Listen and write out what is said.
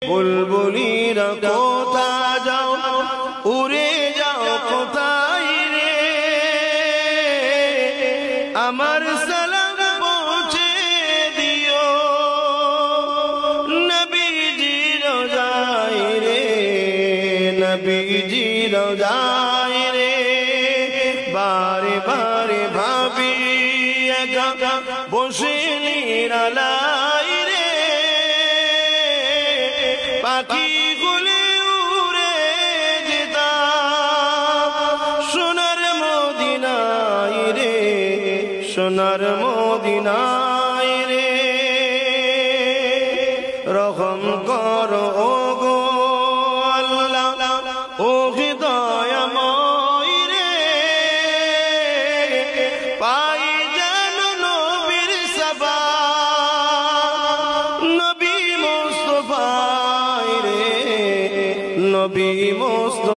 বুলবুলিরা কোথা যাও, উড়ে যাও কোথায় রে, আমার সালাম পৌঁছে দিও নবীজি রোজায় রে, নবীজি রোজায় রে। বারে বারে ভাবি একা বসে নিরালায় রে, পাখি গুলি উড়ে যেতাম সোনার মদিনায় রে, সোনার মদিনায় রে। রহম করো ও গো আল্লাহ, ও দয়াময় রে, পাই যেন নবীর সাবা, নবী মুস্তাফা রে, নবী মুস্তাফা।